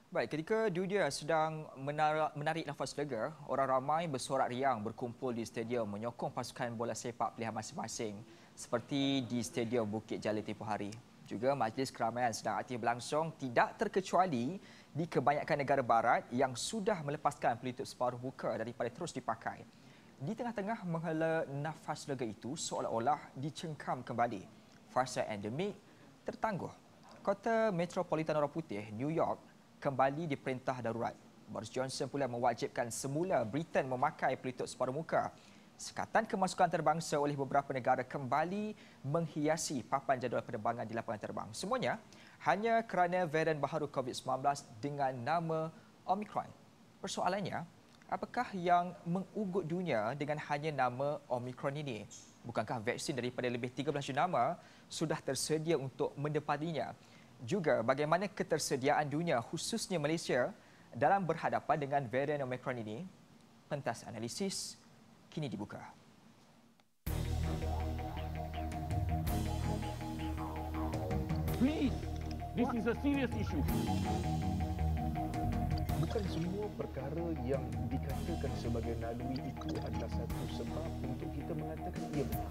Baik, ketika dunia sedang menarik nafas lega, orang ramai bersorak riang berkumpul di stadium menyokong pasukan bola sepak pilihan masing-masing seperti di Stadium Bukit Jalil tempoh hari. Juga majlis keramaian sedang aktif berlangsung tidak terkecuali di kebanyakan negara barat yang sudah melepaskan pelitup separuh muka daripada terus dipakai. Di tengah-tengah menghela nafas lega itu seolah-olah dicengkam kembali. Fasa endemik tertangguh. Kota Metropolitan Orang Putih, New York kembali diperintah darurat. Boris Johnson pula mewajibkan semula Britain memakai pelitup separuh muka. Sekatan kemasukan antarabangsa oleh beberapa negara kembali menghiasi papan jadual penerbangan di lapangan terbang. Semuanya hanya kerana varian baharu COVID-19 dengan nama Omicron. Persoalannya, apakah yang mengugut dunia dengan hanya nama Omicron ini? Bukankah vaksin daripada lebih 13 jenama sudah tersedia untuk mendepaninya? Juga bagaimana ketersediaan dunia khususnya Malaysia dalam berhadapan dengan varian Omicron ini? Pentas analisis kini dibuka. Please, this is a serious issue. Bukan semua perkara yang dikatakan sebagai naluri itu adalah satu sebab untuk kita mengatakan ia benar.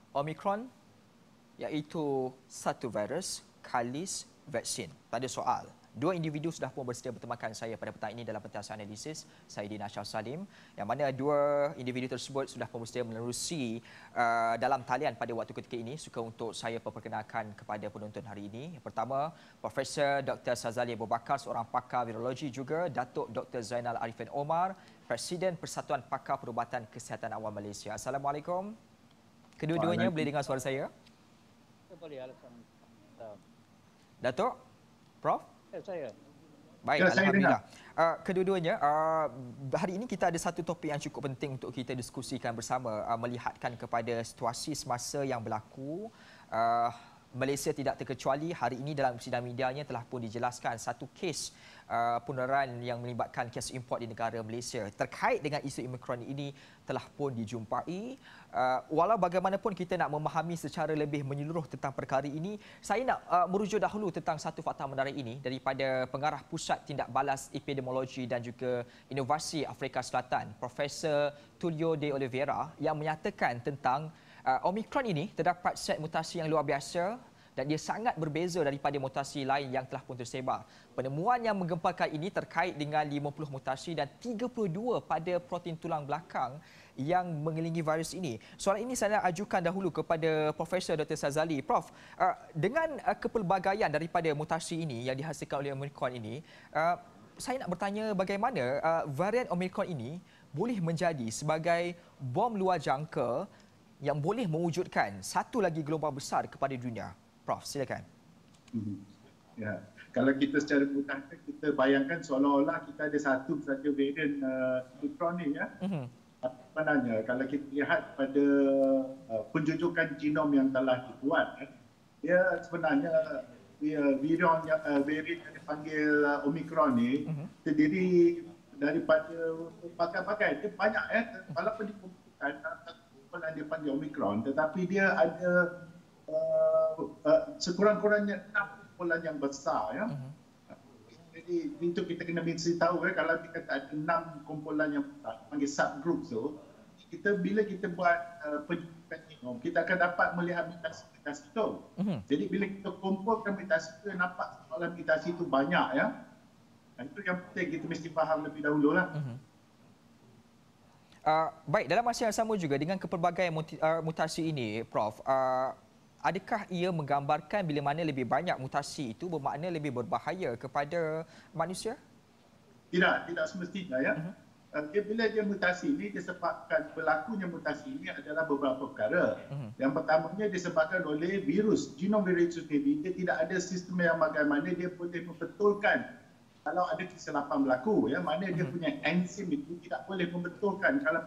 Omicron iaitu satu virus kalis vaksin. Tak ada soal. Dua individu sudah pun bersedia bertemakan saya pada petang ini dalam pentas analisis. Saya Dina Shah Salim, yang mana dua individu tersebut sudah pun bersedia menerusi dalam talian pada waktu ketika ini. Suka untuk saya perkenalkan kepada penonton hari ini. Yang pertama, Profesor Dr. Sazali Abu Bakar, seorang pakar virologi, juga Datuk Dr. Zainal Arifin Omar, Presiden Persatuan Pakar Perubatan Kesihatan Awam Malaysia. Assalamualaikum. Kedua-duanya boleh dengar suara saya? Boleh, Alhamdulillah. Datuk? Prof? Saya. Baik, Ya, saya Alhamdulillah. Kedua-duanya, hari ini kita ada satu topik yang cukup penting untuk kita diskusikan bersama, melihatkan kepada situasi semasa yang berlaku. Malaysia tidak terkecuali, hari ini dalam sidang medianya telah pun dijelaskan satu kes penularan yang melibatkan kes import di negara Malaysia. Terkait dengan isu Omicron ini telah pun dijumpai. Walau bagaimanapun kita nak memahami secara lebih menyeluruh tentang perkara ini, saya nak merujuk dahulu tentang satu fakta menarik ini daripada Pengarah Pusat Tindak Balas Epidemiologi dan juga Inovasi Afrika Selatan, Profesor Tulio de Oliveira, yang menyatakan tentang Omicron ini terdapat set mutasi yang luar biasa dan dia sangat berbeza daripada mutasi lain yang telah pun tersebar. Penemuan yang menggemparkan ini terkait dengan 50 mutasi dan 32 pada protein tulang belakang yang mengelilingi virus ini. Soalan ini saya nak ajukan dahulu kepada Profesor Dr. Sazali. Prof, dengan kepelbagaian daripada mutasi ini yang dihasilkan oleh Omicron ini, saya nak bertanya bagaimana varian Omicron ini boleh menjadi sebagai bom luar jangka yang boleh mewujudkan satu lagi gelombang besar kepada dunia. Prof, silakan. Ya, kalau kita secara mudah kita bayangkan seolah-olah kita ada satu saja varian Omicron ni ya. Sebenarnya kalau kita lihat pada penjujukan genom yang telah dibuat, dia sebenarnya varian yang dipanggil Omicron ni terdiri daripada pakai-pakai. Dia banyak walaupun dikumpulkan dalam dia panggil Omicron, tetapi dia ada sekurang-kurangnya 6 kumpulan yang besar ya. Jadi itu kita kena mesti tahu kalau kita ada 6 kumpulan yang besar, panggil subgroup tu, bila kita buat penjujukan genom, kita akan dapat melihat mutasi-mutasi itu. Jadi bila kita kumpulkan mutasi itu, nampak soalan mutasi itu banyak ya. Dan itu yang penting kita mesti faham lebih dahululah. Baik, dalam masa yang sama juga dengan kepelbagaian mutasi ini, Prof, adakah ia menggambarkan bila mana lebih banyak mutasi itu bermakna lebih berbahaya kepada manusia? Tidak semestinya ya. Bila dia mutasi ini disebabkan berlakunya mutasi ini adalah beberapa perkara. Yang pertamanya disebabkan oleh virus, genom virus sendiri. Dia tidak ada sistem yang bagaimana dia boleh membetulkan kalau ada kesilapan berlaku, ya, mana dia punya enzim itu tidak boleh membetulkan kalau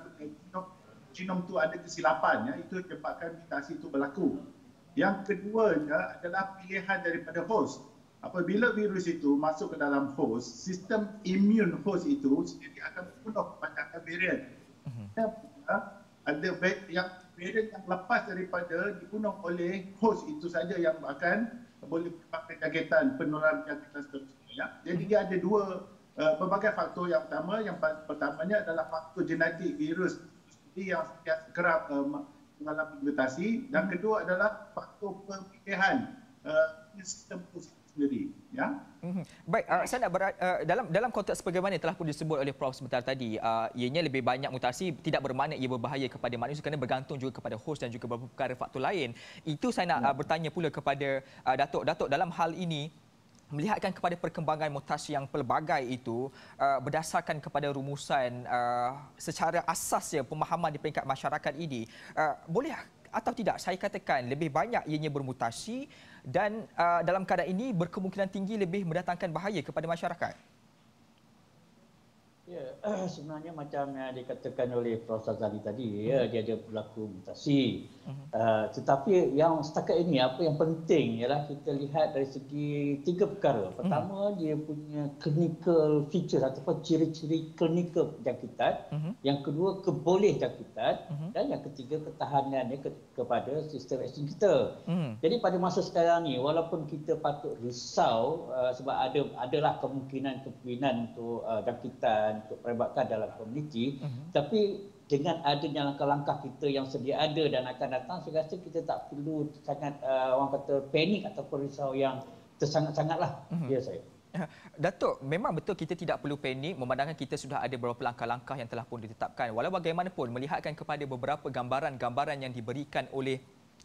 genom itu ada kesilapan, ya, itu menyebabkan mutasi itu berlaku. Yang keduanya adalah pilihan daripada host. Apabila virus itu masuk ke dalam host, sistem imun host itu sendiri akan membunuh kebanyakan varian. Ada yang varian yang lepas daripada dibunuh oleh host itu saja yang akan boleh menyebabkan jangkitan, penularan jangkitan seterusnya. Ya. Jadi dia ada dua pelbagai faktor. Yang pertamanya adalah faktor genetik virus yang kerap mengalami mutasi, dan kedua adalah faktor pemilihan sistem sendiri. Ya. Baik, saya nak dalam konteks bagaimana telah pun disebut oleh Prof sebentar tadi, ianya lebih banyak mutasi tidak bermakna ia berbahaya kepada manusia kerana bergantung juga kepada host dan juga beberapa perkara faktor lain. Itu saya nak bertanya pula kepada Datuk. Datuk, dalam hal ini melihatkan kepada perkembangan mutasi yang pelbagai itu berdasarkan kepada rumusan secara asasnya pemahaman di peringkat masyarakat ini, boleh atau tidak saya katakan lebih banyak ianya bermutasi dan dalam keadaan ini berkemungkinan tinggi lebih mendatangkan bahaya kepada masyarakat? Ya, sebenarnya macam yang dikatakan oleh Prof. Sazali tadi, ya, dia ada berlaku mutasi. Tetapi yang setakat ini apa yang penting ialah kita lihat dari segi tiga perkara. Pertama, dia punya clinical feature ataupun ciri-ciri klinikal jangkitan. Yang kedua, keboleh jangkitan. Dan yang ketiga, ketahanannya kepada sistem vaksin kita. Jadi pada masa sekarang ni, walaupun kita patut risau sebab adalah kemungkinan untuk jangkitan, untuk peribadkan dalam komuniti, tapi dengan adanya langkah-langkah kita yang sedia ada dan akan datang, saya rasa kita tak perlu sangat orang kata panik ataupun risau yang tersangat-sangatlah. Ya saya. Datuk, memang betul kita tidak perlu panik memandangkan kita sudah ada beberapa langkah-langkah yang telah pun ditetapkan. Walau bagaimanapun melihatkan kepada beberapa gambaran-gambaran yang diberikan oleh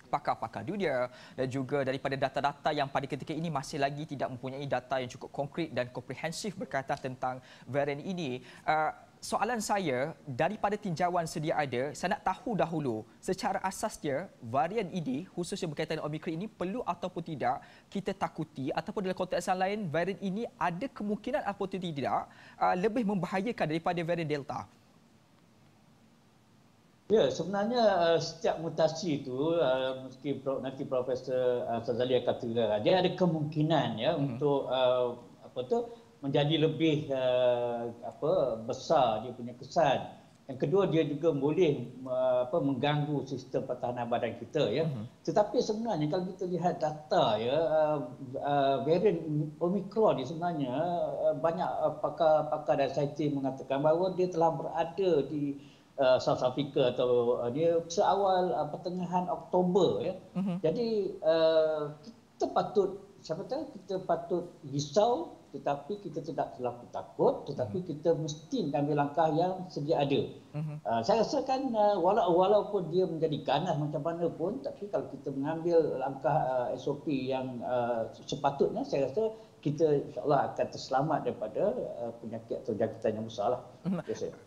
pakar-pakar dunia dan juga daripada data-data yang pada ketika ini masih lagi tidak mempunyai data yang cukup konkret dan komprehensif berkaitan tentang varian ini. Soalan saya, daripada tinjauan sedia ada, saya nak tahu dahulu secara asasnya varian ini khususnya berkaitan dengan Omicron ini perlu ataupun tidak kita takuti, ataupun dalam konteks yang lain varian ini ada kemungkinan ataupun tidak lebih membahayakan daripada varian Delta? Ya, sebenarnya setiap mutasi itu mesti nanti Profesor Sazali akan katakan dia ada kemungkinan ya untuk menjadi lebih besar dia punya kesan. Yang kedua, dia juga boleh mengganggu sistem pertahanan badan kita ya. Tetapi sebenarnya kalau kita lihat data ya, varian Omicron ni sebenarnya banyak pakar dan saintis mengatakan bahawa dia telah berada di South Africa atau dia seawal pertengahan Oktober ya. Jadi kita patut risau, tetapi kita tidak terlalu takut, tetapi kita mesti ambil langkah yang sedia ada. Saya rasa kan walaupun dia menjadi ganas macam mana pun, tapi kalau kita mengambil langkah SOP yang sepatutnya, saya rasa kita insyaAllah akan terselamat daripada penyakit atau jangkitan yang besar lah.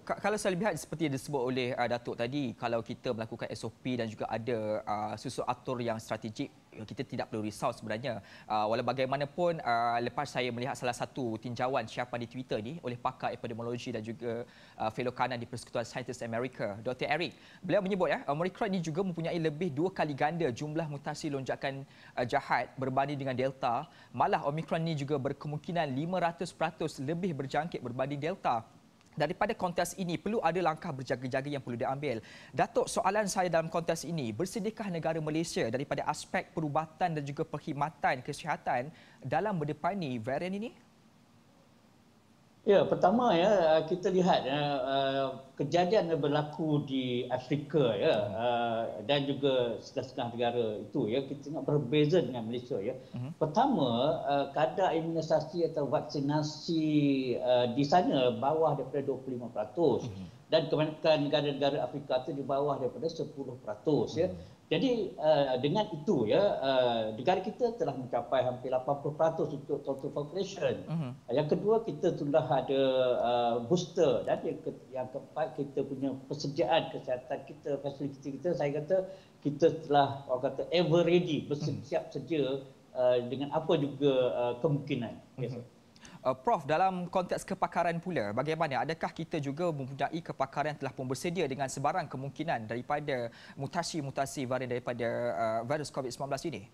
Kalau saya lihat seperti yang disebut oleh Datuk tadi, kalau kita melakukan SOP dan juga ada susun atur yang strategik, kita tidak perlu risau sebenarnya. Walau bagaimanapun, lepas saya melihat salah satu tinjauan siapan di Twitter ni oleh pakar epidemiologi dan juga fellow kanan di Persekutuan Saintis Amerika, Dr. Eric, beliau menyebut Omicron ini juga mempunyai lebih 2 kali ganda jumlah mutasi lonjakan jahat berbanding dengan Delta. Malah Omicron ini juga berkemungkinan 500% lebih berjangkit berbanding Delta. Daripada konteks ini, perlu ada langkah berjaga-jaga yang perlu diambil. Datuk, soalan saya dalam konteks ini, bersediakah negara Malaysia daripada aspek perubatan dan juga perkhidmatan kesihatan dalam mendepani varian ini? Ya, pertama ya kita lihat kejadian yang berlaku di Afrika ya dan juga setengah-setengah negara itu ya, kita tengok berbeza dengan Malaysia ya. Pertama, kadar imunisasi atau vaksinasi di sana bawah daripada 25%. Dan kebanyakan negara-negara Afrika itu di bawah daripada 10% ya. Jadi dengan itu ya, negara kita telah mencapai hampir 80% untuk total population. Yang kedua, kita sudah ada booster, dan yang keempat, kita punya persediaan kesihatan kita, fasiliti kita, saya kata kita telah ever ready, bersiap sedia dengan apa juga kemungkinan. Prof, dalam konteks kepakaran pula, bagaimana? Adakah kita juga mempunyai kepakaran telah pun bersedia dengan sebarang kemungkinan daripada mutasi-mutasi varian daripada virus COVID-19 ini?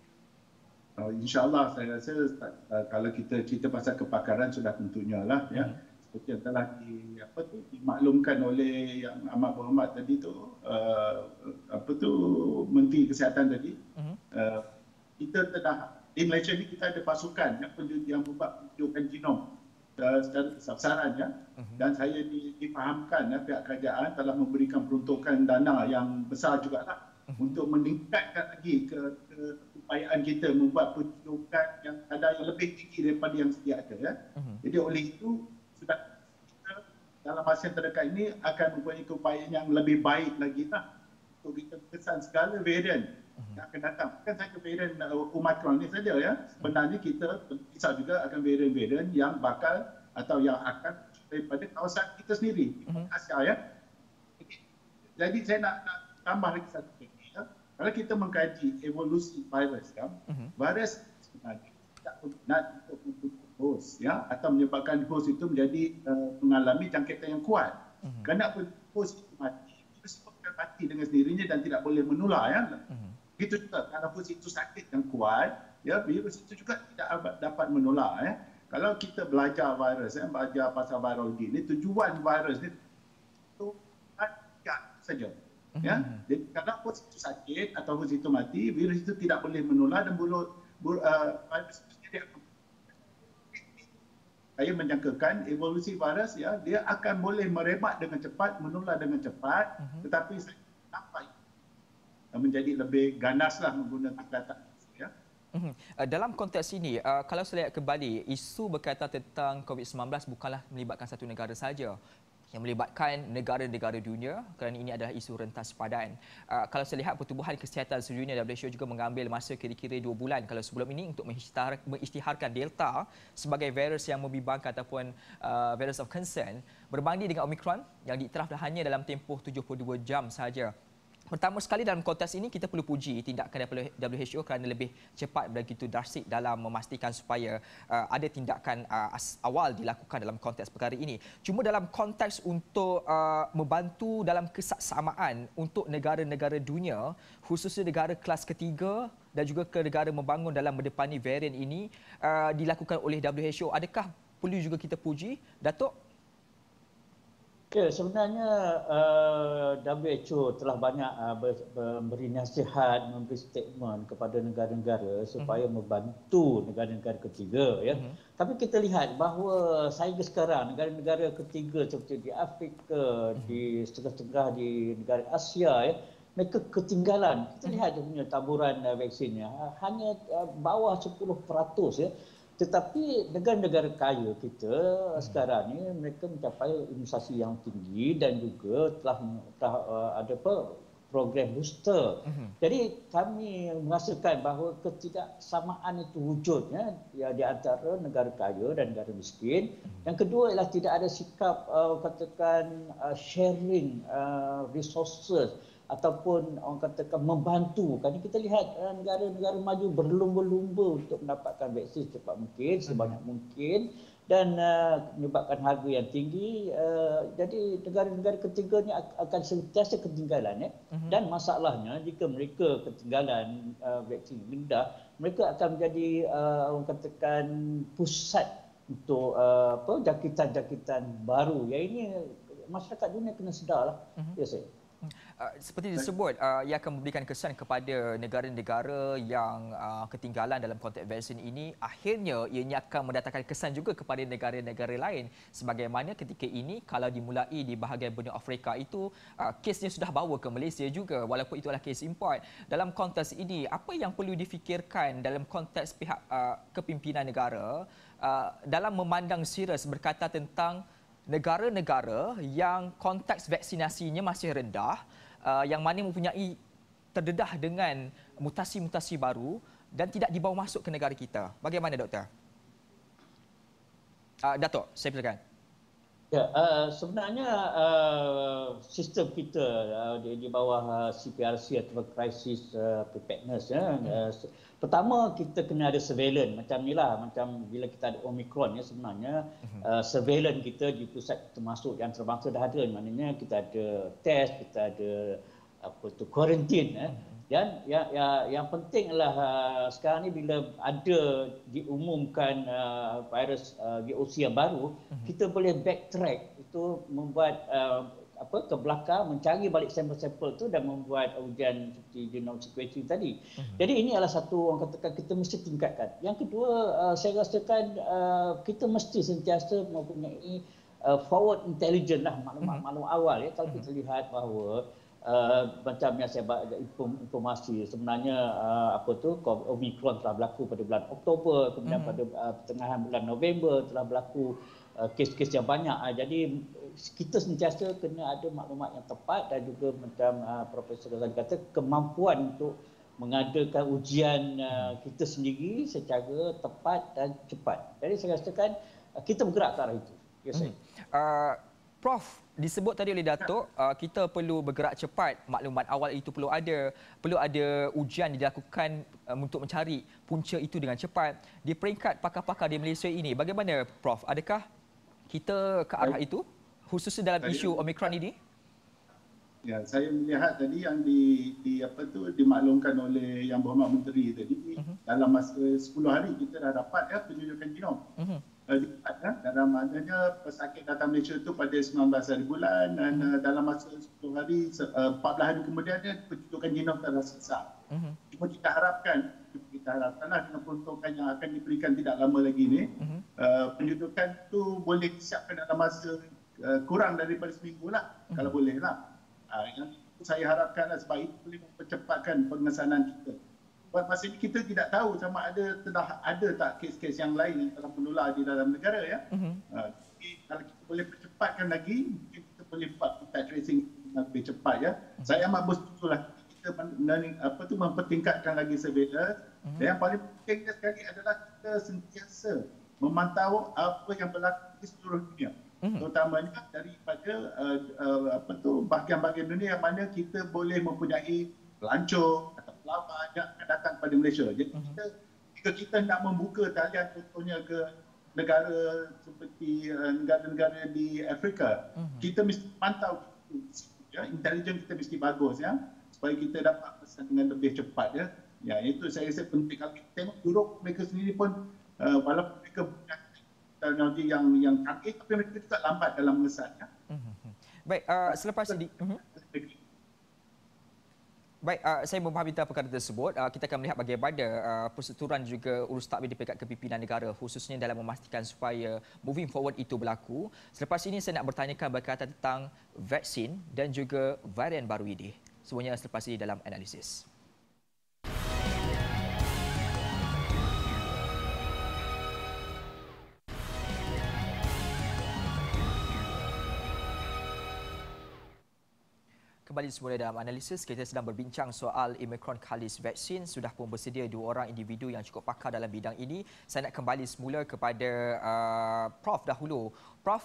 InsyaAllah saya rasa kalau kita cerita pasal kepakaran sudah tentunya lah ya. seperti yang telah dimaklumkan oleh yang amat berhormat tadi tu, Menteri Kesihatan tadi, kita telah di Malaysia ni kita ada pasukan yang membuat penunjukan genom secara besar-besaran ya. Dan saya difahamkan pihak kerajaan telah memberikan peruntukan dana yang besar jugalah untuk meningkatkan lagi keupayaan kita membuat penunjukan yang kadar yang lebih tinggi daripada yang sedia ada ya. Jadi oleh itu sudah kita dalam masa yang terdekat ini akan mempunyai keupayaan yang lebih baik lagi lah untuk kita kesan segala varian yang akan datang. Bukan sahaja varian Omicron ni saja ya. Sebenarnya kita kisah juga akan varian-varian yang bakal atau yang akan daripada kawasan kita sendiri, Asia ya. Jadi saya nak tambah lagi satu lagi ya. Kalau kita mengkaji evolusi virus ya, virus sebenarnya tidak berminat untuk membentuk host ya, atau menyebabkan host itu menjadi mengalami jangkitan yang kuat. Kerana host itu mati, virus itu akan mati dengan sendirinya dan tidak boleh menular ya. Begitu juga kalau virus itu sakit yang kuat, ya virus itu juga tidak dapat menular ya. Kalau kita belajar virus, belajar pasal virologi ni, tujuan virus ni itu saja. Ya, jadi kalau virus itu sakit atau virus itu mati, virus itu tidak boleh menular dan virus itu sendiri akan. Saya menjangkakan evolusi virus ya, dia akan boleh merebak dengan cepat, menular dengan cepat, tetapi saya nampak menjadi lebih ganaslah menggunakan kata ya. Dalam konteks ini, kalau saya lihat kembali, isu berkaitan tentang COVID-19 bukanlah melibatkan satu negara saja, yang melibatkan negara-negara dunia kerana ini adalah isu rentas sepadan. Kalau saya lihat Pertubuhan Kesihatan Sedunia WHO juga mengambil masa kira-kira 2 bulan kalau sebelum ini untuk mengisytiharkan Delta sebagai virus yang membimbangkan ataupun virus of concern berbanding dengan Omicron yang diiktiraf hanya dalam tempoh 72 jam sahaja. Pertama sekali dalam konteks ini kita perlu puji tindakan daripada WHO kerana lebih cepat begitu drastik dalam memastikan supaya ada tindakan awal dilakukan dalam konteks perkara ini. Cuma dalam konteks untuk membantu dalam kesaksamaan untuk negara-negara dunia, khususnya negara kelas ketiga dan juga ke negara membangun dalam mendepani varian ini dilakukan oleh WHO. Adakah perlu juga kita puji, Datuk? Ya, sebenarnya WHO telah banyak memberi nasihat, memberi statement kepada negara-negara supaya membantu negara-negara ketiga. Ya. Tapi kita lihat bahawa sehingga sekarang negara-negara ketiga seperti di Afrika, di setengah-setengah di negara Asia, ya, mereka ketinggalan. Kita lihat dia punya taburan vaksinnya hanya bawah 10%. Ya. Tetapi negara-negara kaya kita sekarang ni mereka mencapai imunisasi yang tinggi dan juga telah ada program booster. Jadi kami merasakan bahawa ketidaksamaan itu wujudnya ya, di antara negara kaya dan negara miskin. Yang kedua ialah tidak ada sikap katakan sharing resources ataupun orang katakan membantu. Kerana kita lihat negara-negara maju berlumba-lumba untuk mendapatkan vaksin secepat mungkin, sebanyak mungkin dan menyebabkan harga yang tinggi. Jadi negara-negara ketiga ni akan sentiasa ketinggalan. Dan masalahnya jika mereka ketinggalan vaksin rendah, mereka akan menjadi orang katakan pusat untuk jangkitan-jangkitan baru. Yang ini masyarakat dunia kena sedarlah. Ya saya. Seperti disebut, ia akan memberikan kesan kepada negara-negara yang ketinggalan dalam konteks vaksin ini. Akhirnya ianya akan mendatangkan kesan juga kepada negara-negara lain. Sebagaimana ketika ini kalau dimulai di bahagian benua Afrika itu, kesnya sudah bawa ke Malaysia juga walaupun itu adalah kes import. Dalam konteks ini, apa yang perlu difikirkan dalam konteks pihak kepimpinan negara dalam memandang serius berkaitan tentang negara-negara yang konteks vaksinasinya masih rendah, yang mana mempunyai terdedah dengan mutasi-mutasi baru dan tidak dibawa masuk ke negara kita. Bagaimana, Doktor? Datuk, saya silakan. Ya, sebenarnya sistem kita di bawah CPRC atau Crisis Preparedness. Pertama, kita kena ada surveillance macam inilah, macam bila kita ada Omicron ya, sebenarnya surveillance kita di pusat termasuk yang terbangsa dah ada, maknanya kita ada test, kita ada quarantine. Dan yang penting adalah sekarang ni bila ada diumumkan virus VOC yang baru, kita boleh backtrack, itu membuat ke belakang, mencari balik sampel-sampel tu dan membuat ujian seperti genome sequencing tadi. Jadi ini adalah satu, orang katakan, kita mesti tingkatkan. Yang kedua, saya rasakan kita mesti sentiasa mempunyai forward intelligence lah, maklumat awal ya. Kalau kita lihat bahawa macam yang saya informasi sebenarnya Omicron telah berlaku pada bulan Oktober, kemudian pada pertengahan bulan November telah berlaku kes-kes yang banyak. Jadi kita sentiasa kena ada maklumat yang tepat dan juga macam Profesor Ghazali kata, kemampuan untuk mengadakan ujian kita sendiri secara tepat dan cepat. Jadi saya rasakan kita bergerak ke arah itu. Ya, saya. Prof, disebut tadi oleh Datuk, kita perlu bergerak cepat, maklumat awal itu perlu ada ujian dilakukan untuk mencari punca itu dengan cepat. Di peringkat pakar-pakar di Malaysia ini, bagaimana Prof? Adakah kita ke arah itu, khususnya dalam isu Omicron ini? Ya, saya melihat tadi yang dimaklumkan oleh Yang Berhormat Menteri tadi, dalam masa 10 hari kita dah dapat penunjukan genom. Dalam maknanya pesakit datang Malaysia itu pada 19 hari bulan dan dalam masa 10 hari, 14 hari kemudian penunjukan genom telah selesai. Cuma kita harapkanlah dengan peruntukan yang akan diberikan tidak lama lagi ni, penunjukan itu boleh disiapkan dalam masa kurang daripada seminggu lah, kalau boleh lah. Yang saya harapkanlah, sebab itu boleh mempercepatkan pengesanan kita. Buat masa ini kita tidak tahu sama telah ada tak kes-kes yang lain yang telah menular di dalam negara ya. Jadi kalau kita boleh percepatkan lagi, mungkin kita boleh buat contact tracing lebih cepat ya. Saya amat bersetujulah kita mempertingkatkan lagi surveillance. Dan yang paling penting sekali adalah kita sentiasa memantau apa yang berlaku di seluruh dunia. Terutamanya daripada bahagian-bahagian dunia yang mana kita boleh mempunyai pelancong atau pelawat yang akan datang kepada Malaysia. Jadi jika kita nak membuka talian contohnya ke negara seperti negara-negara di Afrika, kita mesti pantau ya, intelijen kita mesti bagus ya, supaya kita dapat pesan dengan lebih cepat ya. Ya, itu saya rasa penting. Kalau kita tengok Europe, mereka sendiri pun walaupun mereka punya teknologi yang canggih, tapi mereka juga lambat dalam mengesannya. Baik, selepas ini saya memahami perkara tersebut. Kita akan melihat bagaimana persetujuan juga urus takbir di peringkat kepimpinan negara, khususnya dalam memastikan supaya moving forward itu berlaku. Selepas ini saya nak bertanyakan berkaitan tentang vaksin dan juga varian baru ini. Semuanya selepas ini dalam analisis. Kembali semula dalam analisis, kita sedang berbincang soal Omicron Kalis vaksin. Sudah pun bersedia 2 orang individu yang cukup pakar dalam bidang ini. Saya nak kembali semula kepada Prof dahulu. Prof,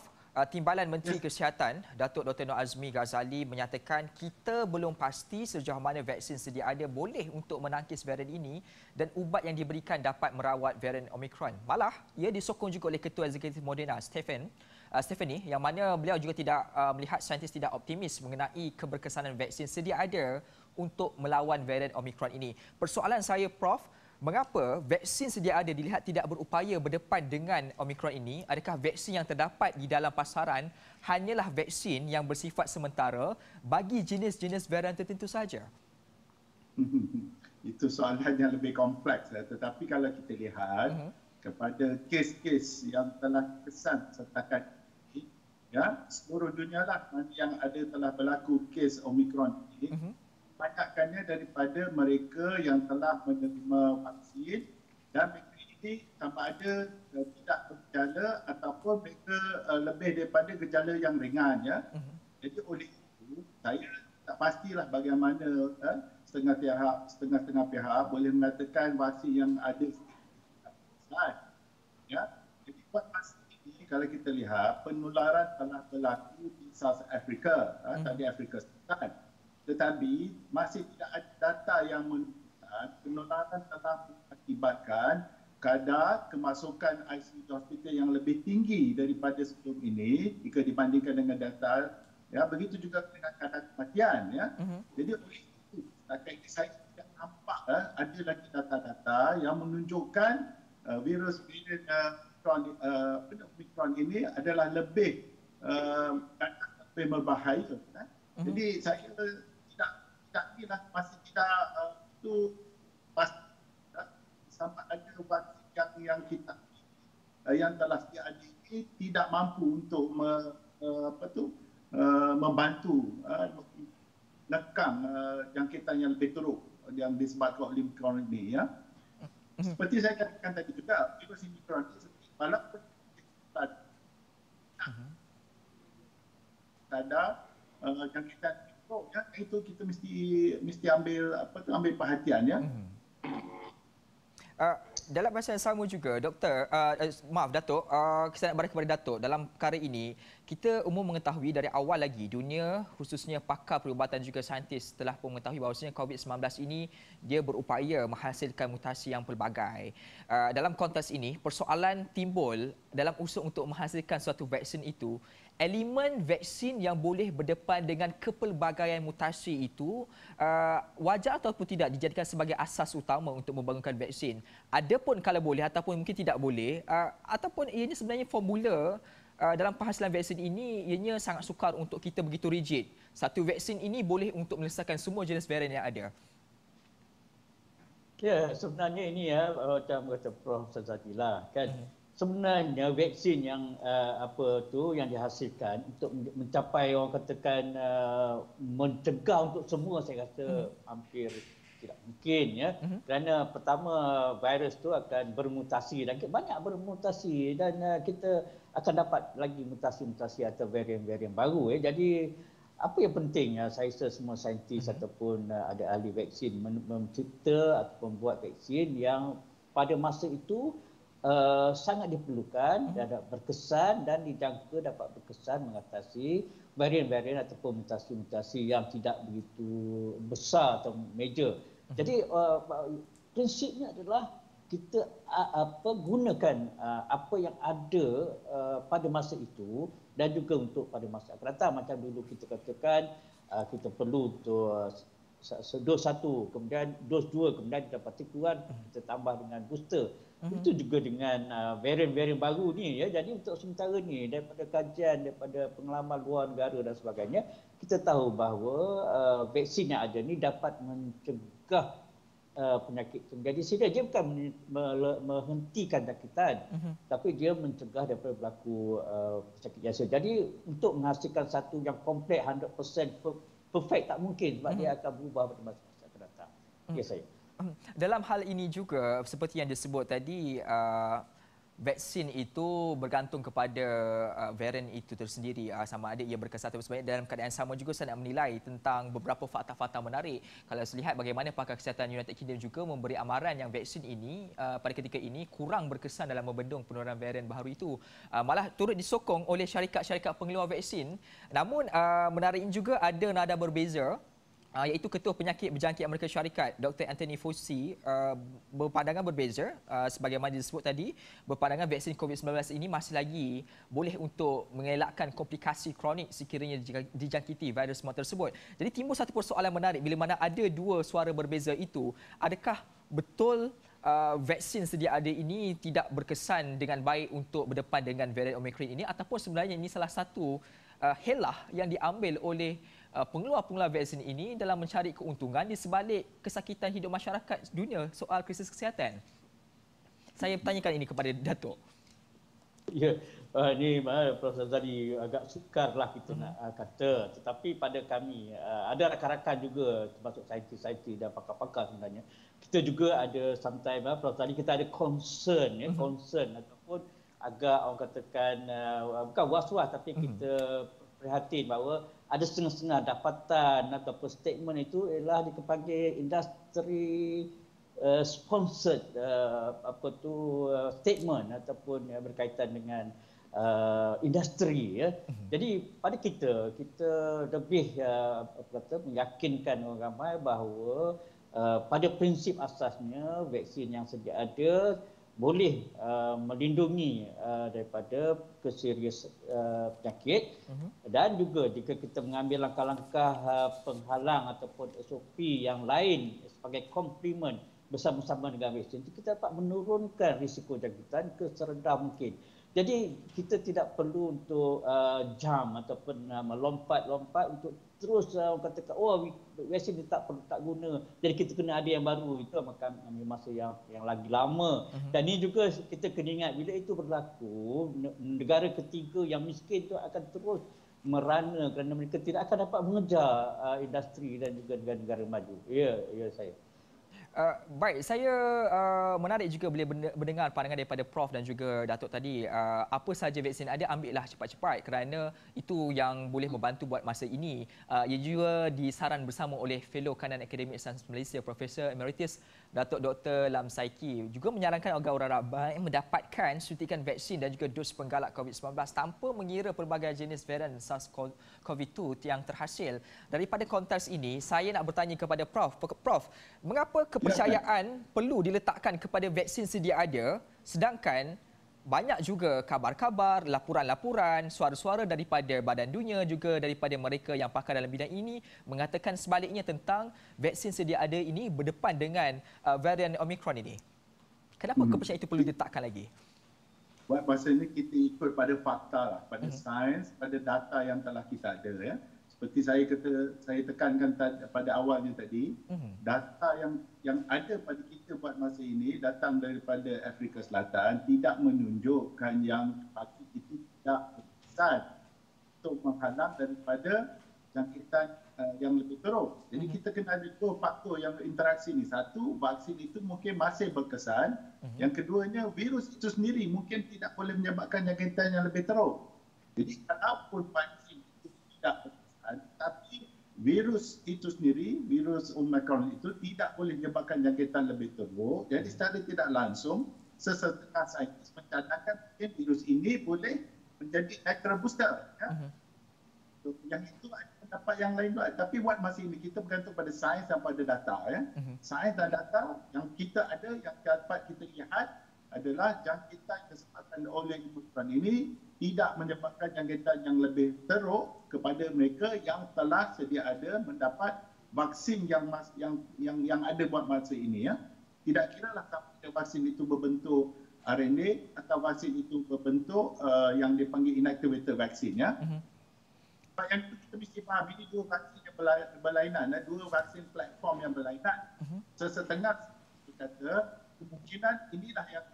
Timbalan Menteri Kesihatan, Datuk Dr. Nur Azmi Ghazali menyatakan kita belum pasti sejauh mana vaksin sedia ada boleh untuk menangkis varian ini dan ubat yang diberikan dapat merawat varian Omicron. Malah, ia disokong juga oleh Ketua Eksekutif Moderna, Stephanie, yang mana beliau juga tidak melihat saintis tidak optimis mengenai keberkesanan vaksin sedia ada untuk melawan varian Omicron ini. Persoalan saya, Prof, mengapa vaksin sedia ada dilihat tidak berupaya berdepan dengan Omicron ini? Adakah vaksin yang terdapat di dalam pasaran hanyalah vaksin yang bersifat sementara bagi jenis-jenis varian tertentu saja? Itu soalan yang lebih kompleks. Tetapi kalau kita lihat kepada kes-kes yang telah kesan setakat ini, ya, seluruh dunia lah yang telah berlaku kes Omicron ini, banyakkannya daripada mereka yang telah menerima vaksin dan mereka ini sama ada tidak bergejala ataupun mereka lebih daripada gejala yang ringan ya. Jadi oleh itu saya tak pastilah bagaimana setengah-setengah pihak boleh mengatakan vaksin yang ada ya. Jadi buat masa ini kalau kita lihat penularan telah berlaku di South Africa, di Afrika Selatan. Tetapi masih tidak ada data yang menunjukkan penularan telah mengakibatkan kadar kemasukan ICU hospital yang lebih tinggi daripada sebelum ini jika dibandingkan dengan data ya, begitu juga dengan kadar kematian ya. Jadi oleh itu setakat ini saya tidak nampak ada lagi data-data yang menunjukkan virus varian Omicron ini adalah lebih berbahaya. Jadi saya tidak inilah masih tidak itu pasti sama ada vaksin yang kita yang telah ada ini tidak mampu untuk membantu menekan jangkitan yang lebih teruk yang disebabkan oleh Omicron ini, ya. Seperti saya katakan tadi juga, virus Omicron ini walaupun ada jangkitan mikro, ya, itu kita mesti ambil perhatian, ya. Dalam masa yang sama juga, Doktor, maaf Datuk, saya nak balik kepada Datuk. Dalam perkara ini, kita umum mengetahui dari awal lagi dunia, khususnya pakar perubatan juga saintis telah pun mengetahui bahawasanya COVID-19 ini dia berupaya menghasilkan mutasi yang pelbagai. Dalam konteks ini, persoalan timbul dalam usaha untuk menghasilkan suatu vaksin itu, elemen vaksin yang boleh berdepan dengan kepelbagaian mutasi itu wajar ataupun tidak dijadikan sebagai asas utama untuk membangunkan vaksin. Adapun kalau boleh ataupun mungkin tidak boleh, ataupun ianya sebenarnya formula dalam penghasilan vaksin ini ianya sangat sukar untuk kita begitu rigid. Satu vaksin ini boleh untuk menyelesaikan semua jenis varian yang ada. Ya, sebenarnya ini ya macam kata Prof Sazadila kan. Sebenarnya vaksin yang yang dihasilkan untuk mencapai orang katakan mencegah untuk semua, saya rasa hampir tidak mungkin, ya. Kerana pertama virus tu akan bermutasi dan banyak bermutasi dan kita akan dapat lagi mutasi-mutasi atau varian-varian baru, ya. Jadi apa yang penting, saya rasa semua saintis ataupun ada ahli vaksin mencipta atau membuat vaksin yang pada masa itu sangat diperlukan dan berkesan dan dijangka dapat berkesan mengatasi varian-varian ataupun mutasi-mutasi yang tidak begitu besar atau major. Jadi prinsipnya adalah kita gunakan apa yang ada pada masa itu dan juga untuk pada masa akan datang. Macam dulu kita katakan kita perlu untuk dos 1, kemudian dos 2, kemudian didapati kurang, kita tambah dengan booster. Itu juga dengan varian-varian baru ni, ya. Jadi untuk sementara ni daripada kajian, daripada pengalaman luar negara dan sebagainya, kita tahu bahawa vaksin yang ada ni dapat mencegah penyakit itu. Jadi dia bukan menghentikan jangkitan, tapi dia mencegah daripada berlaku penyakit biasa. Jadi untuk menghasilkan satu yang komplek 100% perfect tak mungkin, sebab dia akan berubah pada masa akan datang. Ya, saya. Dalam hal ini juga seperti yang disebut tadi, vaksin itu bergantung kepada varian itu tersendiri, sama ada ia berkesan atau sebagainya. Dalam keadaan sama juga saya nak menilai tentang beberapa fakta-fakta menarik. Kalau saya lihat bagaimana pakar kesihatan United Kingdom juga memberi amaran yang vaksin ini pada ketika ini kurang berkesan dalam membendung penularan varian baru itu. Malah turut disokong oleh syarikat-syarikat pengeluar vaksin. Namun menariknya juga ada nada berbeza, iaitu Ketua Penyakit Berjangkit Amerika Syarikat, Dr. Anthony Fauci, berpandangan berbeza, sebagaimana disebut tadi, berpandangan vaksin COVID-19 ini masih lagi boleh untuk mengelakkan komplikasi kronik sekiranya dijangkiti virus tersebut. Jadi timbul satu persoalan menarik bila mana ada dua suara berbeza itu. Adakah betul vaksin sedia ada ini tidak berkesan dengan baik untuk berdepan dengan varian Omicron ini, ataupun sebenarnya ini salah satu helah yang diambil oleh pengeluar-pengeluar vaksin ini dalam mencari keuntungan di sebalik kesakitan hidup masyarakat dunia soal krisis kesihatan? Saya bertanyakan ini kepada Datuk. Ya, ini Prof. Zazali agak sukarlah kita nak kata. Tetapi pada kami, ada rakan-rakan juga termasuk saintis-saintis dan pakar-pakar sebenarnya. Kita juga ada sometimes, Prof. Zazali, kita ada concern, ya, concern ataupun agak orang katakan, bukan was-was, tapi kita prihatin bahawa ada setengah-setengah dapatan ataupun statement itu ialah dipanggil industri sponsored statement ataupun berkaitan dengan industri, ya. Jadi pada kita lebih meyakinkan orang ramai bahawa pada prinsip asasnya vaksin yang sedia ada boleh melindungi daripada keserius penyakit, dan juga jika kita mengambil langkah-langkah penghalang ataupun SOP yang lain sebagai komplement bersama-sama dengan vaksin, kita dapat menurunkan risiko jangkitan ke serendah mungkin. Jadi kita tidak perlu untuk jam ataupun melompat-lompat untuk terus katakan vaksin ni tak guna, jadi kita kena ada yang baru. Itu akan ambil masa yang lagi lama. Dan ini juga kita kena ingat, bila itu berlaku, negara ketiga yang miskin itu akan terus merana kerana mereka tidak akan dapat mengejar industri dan juga negara-negara maju. Ya saya. Baik, saya menarik juga boleh mendengar pandangan daripada Prof dan juga Datuk tadi. Apa sahaja vaksin ada, ambillah cepat-cepat kerana itu yang boleh membantu buat masa ini. Ia juga disaran bersama oleh Fellow Kanan Akademik Sains Malaysia, Profesor Emeritus Datuk Dr. Lam Saiki. Juga menyarankan orang-orang ramai mendapatkan suntikan vaksin dan juga dos penggalak COVID-19 tanpa mengira pelbagai jenis varian SARS-CoV-2 yang terhasil. Daripada konteks ini, saya nak bertanya kepada Prof. Prof, mengapa kepercayaan perlu diletakkan kepada vaksin sedia ada, sedangkan banyak juga kabar-kabar, laporan-laporan, suara-suara daripada Badan Dunia juga daripada mereka yang pakar dalam bidang ini mengatakan sebaliknya tentang vaksin sedia ada ini berdepan dengan varian Omicron ini. Kenapa kepercayaan itu perlu diletakkan lagi? Buat masa ini kita ikut pada fakta lah, pada sains, pada data yang telah kita ada ya. Seperti saya tekankan pada awalnya tadi, data yang ada pada kita buat masa ini datang daripada Afrika Selatan tidak menunjukkan yang vaksin itu tidak berkesan untuk menghalang daripada jangkitan yang lebih teruk. Jadi kita kena ada dua faktor yang berinteraksi ni. Satu, vaksin itu mungkin masih berkesan. Yang keduanya, virus itu sendiri mungkin tidak boleh menyebabkan jangkitan yang lebih teruk. Jadi kalaupun vaksin itu tidak berkesan, tapi virus itu sendiri, virus Omicron itu tidak boleh menyebabkan jangkitan lebih teruk. Jadi secara tidak langsung, sesetengah saintis mencadangkan mungkin virus ini boleh menjadi natural booster. Ya? Yang itu ada pendapat yang lain. Tapi buat masa ini kita bergantung pada sains dan pada data. Ya? Sains dan data yang kita ada, yang dapat kita lihat adalah jangkitan yang disebabkan oleh Omicron ini tidak menyebabkan jangkitan yang lebih teruk kepada mereka yang telah sedia ada mendapat vaksin yang ada buat masa ini ya. Tidak kiralah sama vaksin itu berbentuk RNA atau vaksin itu berbentuk yang dipanggil inactivated vaksin ya. Yang kita mesti faham, ini dua vaksin yang berlainan, dua vaksin platform yang berlainan. Sesetengah kata kemungkinan inilah yang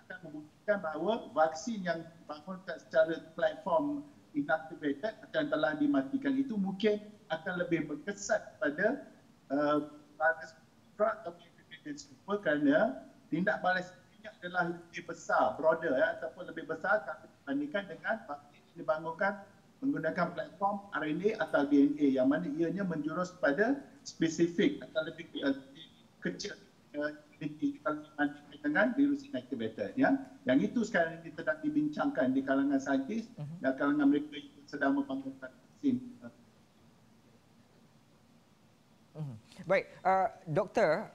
akan membuktikan bahawa vaksin yang dibangunkan secara platform inactivated dan telah dimatikan itu mungkin akan lebih berkesan pada virus atau infection kerana tindak balas ini adalah lebih besar, broader ataupun lebih besar dibandingkan dengan vaksin yang dibangunkan menggunakan platform RNA atau DNA yang mana ianya menjurus pada spesifik atau lebih kecil dibandingkan dengan virus inactivated ya. Yang itu sekarang ini sedang dibincangkan di kalangan saintis dan kalangan mereka yang sedang membangunkan vaksin. Baik, Doktor,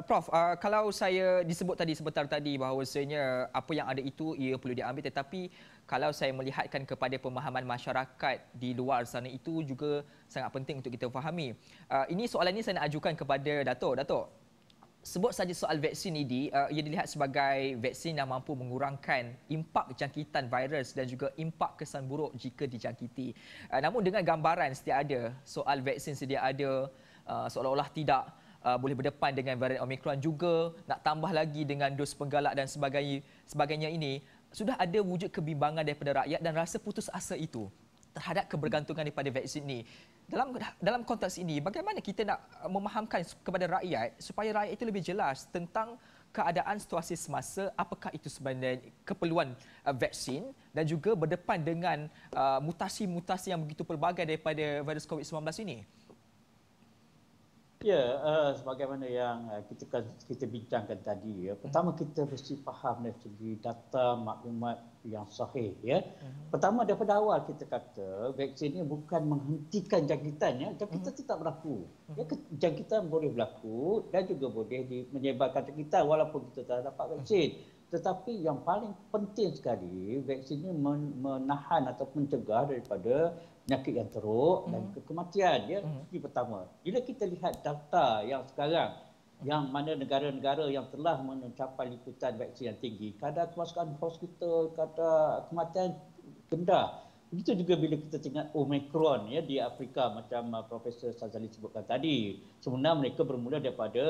Prof, kalau saya disebut tadi sebentar tadi bahawasanya apa yang ada itu ia perlu diambil, tetapi kalau saya melihatkan kepada pemahaman masyarakat di luar sana itu juga sangat penting untuk kita fahami. Ini soalan ini saya nak ajukan kepada Datuk. Sebut saja soal vaksin ini, ia dilihat sebagai vaksin yang mampu mengurangkan impak jangkitan virus dan juga impak kesan buruk jika dijangkiti. Namun dengan gambaran sedia ada soal vaksin sedia ada, seolah-olah tidak boleh berdepan dengan varian Omicron juga, nak tambah lagi dengan dos penggalak dan sebagainya ini, sudah ada wujud kebimbangan daripada rakyat dan rasa putus asa itu terhadap kebergantungan daripada vaksin ini. Dalam konteks ini, bagaimana kita nak memahamkan kepada rakyat supaya rakyat itu lebih jelas tentang keadaan situasi semasa, apakah itu sebenarnya keperluan vaksin dan juga berdepan dengan mutasi-mutasi yang begitu pelbagai daripada virus COVID-19 ini? Ya, sebagaimana yang kita bincangkan tadi, ya. Pertama kita mesti faham dari segi data maklumat yang sahih. Ya. Pertama daripada awal kita kata vaksin ini bukan menghentikan jangkitan. Ya. Jangkitan tetap berlaku. Ya, jangkitan boleh berlaku dan juga boleh menyebarkan jangkitan walaupun kita tak dapat vaksin. Tetapi yang paling penting sekali, vaksin ini menahan atau mencegah daripada penyakit yang teruk dan kematian. Ya, ini pertama. Bila kita lihat data yang sekarang, yang mana negara-negara yang telah mencapai liputan vaksin yang tinggi, kadar kemasukan hospital, kadar kematian rendah. Begitu juga bila kita tengok Omicron ya di Afrika macam Profesor Sazali sebutkan tadi. Sebenarnya mereka bermula daripada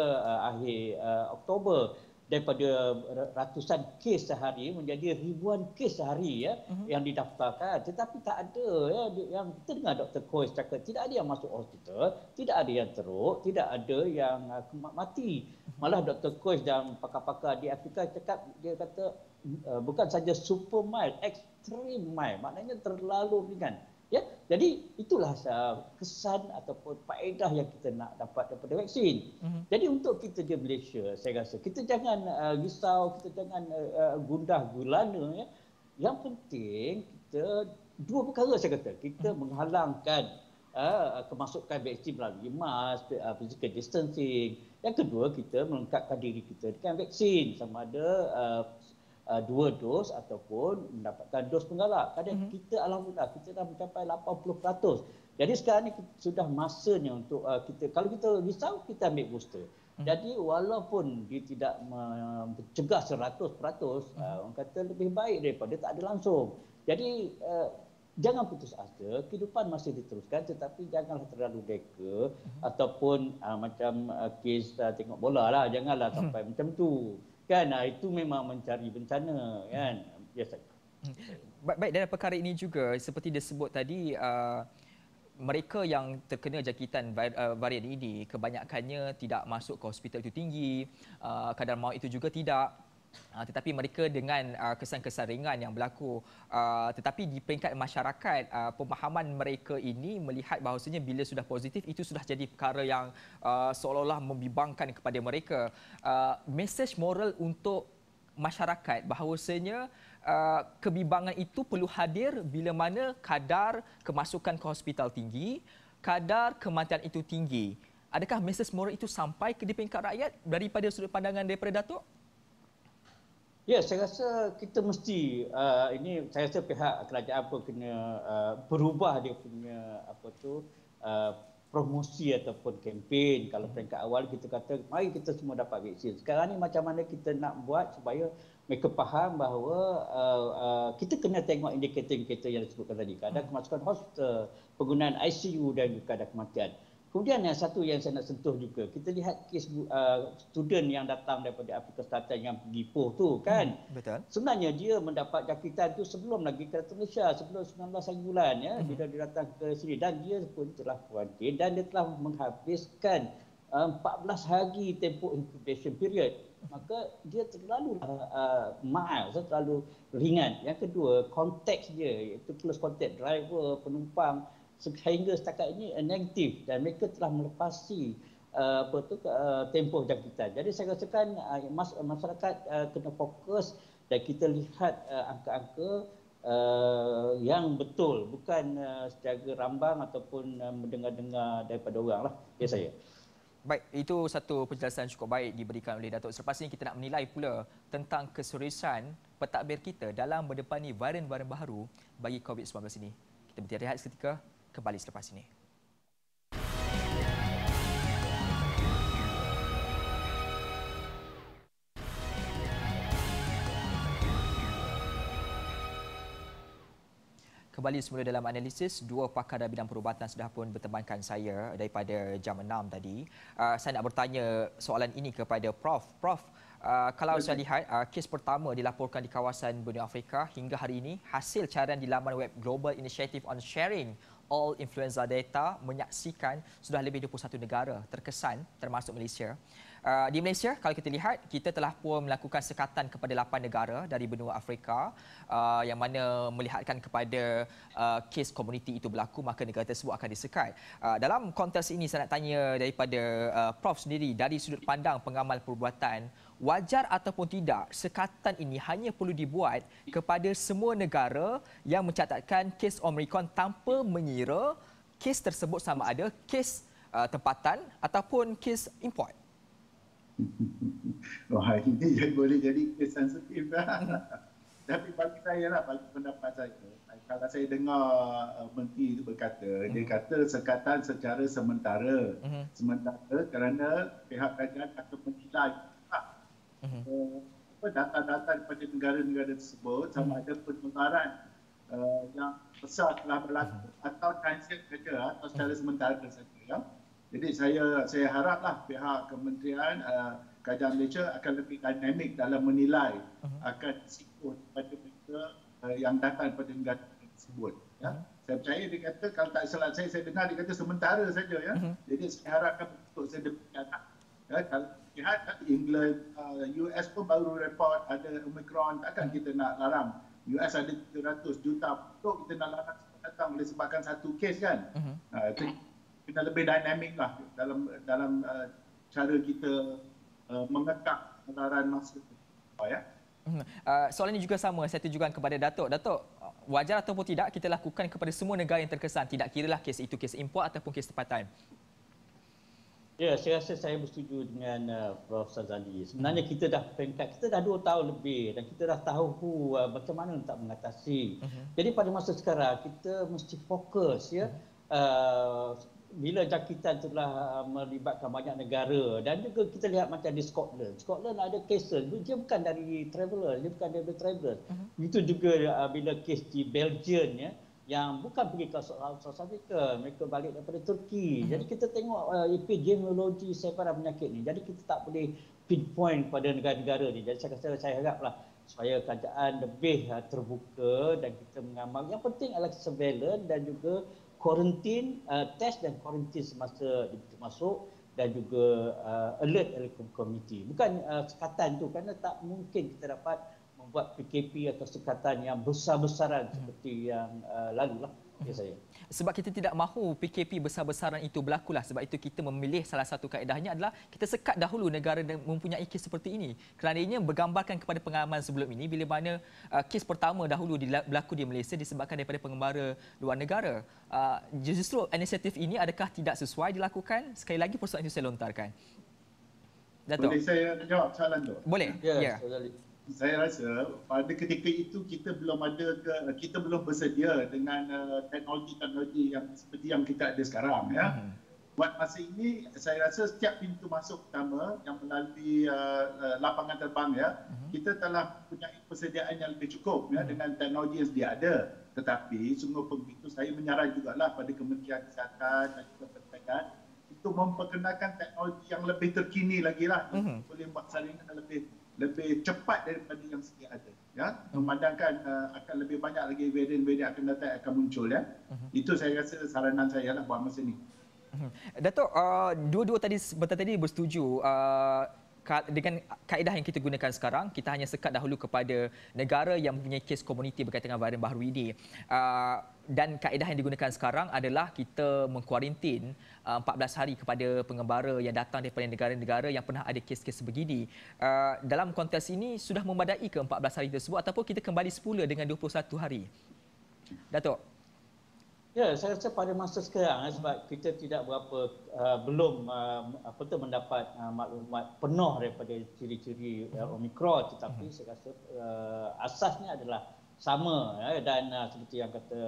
akhir Oktober, daripada ratusan kes sehari menjadi ribuan kes sehari ya yang didaftarkan, tetapi tak ada ya yang kita dengar Dr. Kois cakap tidak ada yang masuk hospital, tidak ada yang teruk, tidak ada yang mati. Malah Dr. Kois dan pakar-pakar di Afrika cakap, dia kata bukan saja super mild, extreme mild, maknanya terlalu ringan. Ya, jadi itulah kesan ataupun faedah yang kita nak dapat daripada vaksin. Jadi untuk kita di Malaysia, saya rasa kita jangan risau, kita jangan gundah gulana. Ya. Yang penting kita dua perkara saya kata, kita menghalangkan kemasukan vaksin melalui mask, physical distancing. Yang kedua, kita melengkapkan diri kita dengan vaksin, sama ada 2 dos ataupun mendapatkan dos penggalak. Kadang kita alhamdulillah kita dah mencapai 80%. Jadi sekarang ni sudah masanya untuk kita, kalau kita risau kita ambil booster. Jadi walaupun dia tidak mencegah 100%, orang kata lebih baik daripada tak ada langsung. Jadi jangan putus asa, kehidupan masih diteruskan, tetapi janganlah terlalu deka ataupun macam kes tengok bola lah, janganlah sampai macam tu. Kan, itu memang mencari bencana, kan, biasa. Baik, dalam perkara ini juga seperti disebut tadi, mereka yang terkena jangkitan varian ini kebanyakannya tidak masuk ke hospital itu tinggi, kadar maut itu juga tidak. Tetapi mereka dengan kesan-kesan ringan yang berlaku. Tetapi di peringkat masyarakat, pemahaman mereka ini melihat bahawasanya bila sudah positif itu sudah jadi perkara yang seolah-olah membimbangkan kepada mereka. Mesej moral untuk masyarakat bahawasanya kebimbangan itu perlu hadir bila mana kadar kemasukan ke hospital tinggi, kadar kematian itu tinggi. Adakah mesej moral itu sampai ke di peringkat rakyat daripada sudut pandangan daripada Datuk? Ya, saya rasa kita mesti ini saya rasa pihak kerajaan pun kena berubah dia punya promosi ataupun kempen. Kalau peringkat awal kita kata mari kita semua dapat vaksin. Sekarang ni macam mana kita nak buat supaya mereka faham bahawa kita kena tengok indikator-indikator yang disebutkan tadi. Kadar kemasukan hospital, penggunaan ICU dan kadar kematian. Kemudian yang satu yang saya nak sentuh juga, kita lihat kes student yang datang daripada Afrika Selatan yang pergi Ipoh tu kan. Betul. Sebenarnya dia mendapat jangkitan tu sebelum lagi ke Malaysia, sebelum 19 hari bulan ya. Dia datang ke sini dan dia pun telah kuarantin dan dia telah menghabiskan 14 hari tempoh incubation period. Maka dia terlalu mild, terlalu ringan. Yang kedua, konteks dia iaitu close contact driver, penumpang sehingga setakat ini negatif dan mereka telah melepasi tempoh jangkitan. Jadi saya rasakan masyarakat kena fokus dan kita lihat angka-angka yang betul, bukan secara rambang ataupun mendengar-dengar daripada orang lah. Ya saya. Baik, itu satu penjelasan cukup baik diberikan oleh Datuk. Selepas ini kita nak menilai pula tentang keseriusan pentadbir kita dalam mendepani varian-varian baru bagi COVID-19 ini. Kita berhenti rehat seketika, kembali selepas ini. Kembali semula dalam analisis, dua pakar dalam bidang perubatan sudah pun bertemankan saya daripada jam 6 tadi. Saya nak bertanya soalan ini kepada Prof. Prof, kalau saya lihat kes pertama dilaporkan di kawasan benua Afrika hingga hari ini, hasil carian di laman web Global Initiative on Sharing All Influenza Data menyaksikan sudah lebih 21 negara terkesan termasuk Malaysia. Di Malaysia, kalau kita lihat, kita telah pun melakukan sekatan kepada 8 negara dari benua Afrika yang mana melihatkan kepada kes komuniti itu berlaku, maka negara tersebut akan disekat. Dalam konteks ini, saya nak tanya daripada Prof sendiri, dari sudut pandang pengamal perubatan, wajar ataupun tidak sekatan ini hanya perlu dibuat kepada semua negara yang mencatatkan kes Omicron tanpa mengira kes tersebut sama ada kes tempatan ataupun kes import? Wah, ini boleh jadi kes sensitif lah. Tapi bagi saya lah, bagi pendapat saya, kalau saya dengar menteri itu berkata, dia kata sekatan secara sementara. Sementara kerana pihak kerajaan akan menilai data-data daripada negara-negara tersebut sama ada penularan yang besar telah berlaku atau transient saja atau secara sementara saja. Ya. Jadi saya haraplah pihak Kementerian Kerajaan Malaysia akan lebih dinamik dalam menilai akan risiko kepada mereka yang datang daripada negara tersebut. Ya. Saya percaya dia kata, kalau tak salah saya dengar dia kata sementara saja. Ya. Jadi saya harapkan untuk sedemikian. Ya, kalau lihat England, US pun baru report ada Omicron, takkan kita nak larang. US ada 300 juta penduduk, kita nak larang datang boleh sebabkan satu kes kan. Itu kita lebih dinamik lah dalam cara kita mengekang penularan masa itu. Ya. Soalan ini juga sama, saya tujukan kepada Datuk. Datuk, wajar ataupun tidak kita lakukan kepada semua negara yang terkesan, tidak kiralah kes itu kes import ataupun kes tempatan? Ya, saya rasa saya bersetuju dengan Prof. Sazali. Sebenarnya kita dah peringkat, kita dah 2 tahun lebih dan kita dah tahu macam mana nak mengatasi. Jadi pada masa sekarang kita mesti fokus ya. Bila jangkitan telah melibatkan banyak negara dan juga kita lihat macam di Scotland. Scotland ada cases, dia bukan dari traveller, dia bukan dari traveller. Itu juga bila kes di Belgium ya, yang bukan pergi ke South Africa, mereka balik daripada Turki. Jadi kita tengok epidemiologi sebaran penyakit ni. Jadi kita tak boleh pinpoint pada negara-negara ni. Jadi saya haraplah supaya kerajaan lebih terbuka dan kita mengamal. Yang penting adalah surveillance dan juga quarantine, test dan quarantine semasa masuk dan juga alert community. Bukan sekatan tu, kerana tak mungkin kita dapat membuat PKP atau sekatan yang besar-besaran seperti yang lalu lah. Saya. Sebab kita tidak mahu PKP besar-besaran itu berlakulah. Sebab itu kita memilih salah satu kaedahnya adalah kita sekat dahulu negara yang mempunyai kes seperti ini. Kerana ini bergambarkan kepada pengalaman sebelum ini bila mana kes pertama dahulu berlaku di Malaysia disebabkan daripada pengembara luar negara. Justru inisiatif ini adakah tidak sesuai dilakukan? Sekali lagi persoalan itu saya lontarkan. Datuk. Boleh saya jawab soalan tu? Boleh. Ya. Saya rasa pada ketika itu kita belum bersedia dengan teknologi-teknologi yang seperti yang kita ada sekarang ya. Buat masa ini saya rasa setiap pintu masuk pertama yang melalui lapangan terbang ya, kita telah punya persediaan yang lebih cukup ya dengan teknologi yang sedia ada. Tetapi sungguh begitu saya menyarankan jugalah pada Kementerian Kesihatan dan juga Pertanian untuk memperkenalkan teknologi yang lebih terkini lagi lah, boleh buat saringan lebih cepat daripada yang sedia ada. Ya, memandangkan akan lebih banyak lagi varian-varian akan datang akan muncul ya. Itu saya rasa saranan saya lah buat masa ni. Datuk, dua-dua tadi bersetuju dengan kaedah yang kita gunakan sekarang, kita hanya sekat dahulu kepada negara yang mempunyai kes komuniti berkaitan dengan varian baru ini. Dan kaedah yang digunakan sekarang adalah kita mengkuarantin 14 hari kepada pengembara yang datang daripada negara-negara yang pernah ada kes-kes sebegini. Dalam konteks ini sudah memadai ke 14 hari tersebut ataupun kita kembali semula dengan 21 hari? Datuk. Ya, saya rasa pada masa sekarang sebab kita tidak belum mendapat maklumat penuh daripada ciri-ciri Omicron, tetapi saya rasa asasnya adalah sama ya, dan seperti yang kata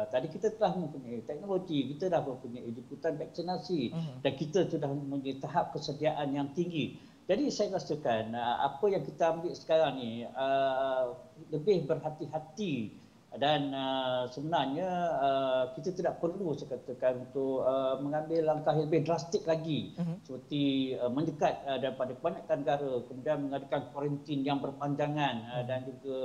tadi kita telah mempunyai teknologi, kita dah mempunyai jemputan vaksinasi dan kita sudah mempunyai tahap kesediaan yang tinggi. Jadi saya rasakan apa yang kita ambil sekarang ni lebih berhati-hati. Dan sebenarnya kita tidak perlu saya katakan untuk mengambil langkah yang lebih drastik lagi seperti mendekat daripada kebanyakan negara, kemudian mengadakan kuarantin yang berpanjangan dan juga